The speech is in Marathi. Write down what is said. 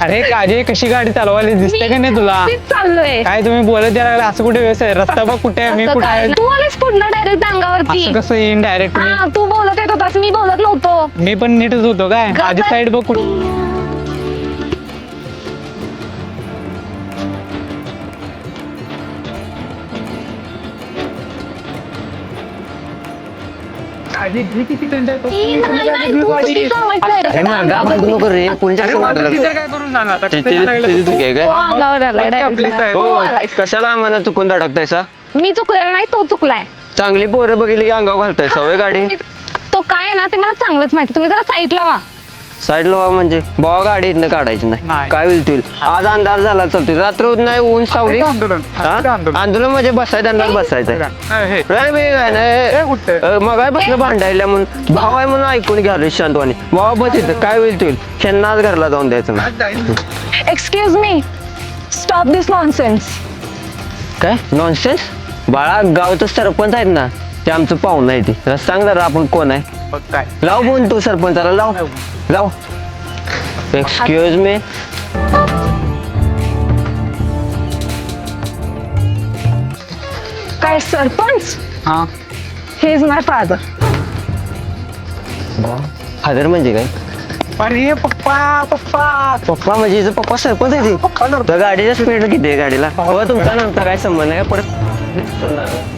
अरे काजे कशी गाडी चालवायला दिसते का नाही तुला? चाललोय काय तुम्ही बोलत द्यायला लागला असं कुठे व्यवस्था आहे? रस्ता बघ कुठे आहे, मी कुठे आहे? तू आलेस पुन्हा डायरेक्ट अंगावरती. असं कसं येईन डायरेक्ट? हा तू बोलत येत होतास मी बोलत नव्हतो. मी पण नीटच होतो काय? माझी साईड बघ कुठे. किती कंटाळ येतो. काय करून जाणार आता? अंगावर आलाय direct. कशाला आम्हाला चुकून धडकतायसा? मी चुकलेला नाही तो चुकलाय. चांगली पोरं बघितली की अंगावर घालताय सवय गाडी. तो काय आहे ना ते मला चांगलंच माहिती. तुम्ही जरा साईडला व्हा. साईडला व्हा म्हणजे बाबा गाडी इथनं काढायची नाही. नाही. काय होईल तुला? आज अंधार झाला चालतोय, रात्र होत नाही, ऊन सावली. आंदोलन हा? आंदोलन म्हणजे बसायचं अंधार बसायचं. हे. नाही बे, काय नाही. मग बसलं भांडायला म्हणून भाव आहे म्हणून ऐकून घ्यालो शांतवानी. बाबा बस इथं काय होईल तुला? त्यांना आज घरला जाऊन द्यायचं नाही. एक्सक्यूज मी, स्टॉप दिस नॉनसेन्स. काय नॉनसेन्स? बाळा गावचं सरपंच आहेत ना, ते आमचं पाहुणं आहे. ते सांग जरा आपण कोण आहे. काय लाव फोन तू सरपंचाला, लाव लाव. Excuse me. काय सरपंच? हा हे इज माय फादर. फादर म्हणजे काय? अरे पप्पा पप्पा पप्पा म्हणजे हिचं पप्पा सरपंच आहे. ती गाडीच्या स्पीड किती आहे गाडीला? हो तुमचा नव्हता काय संबंध आहे परत.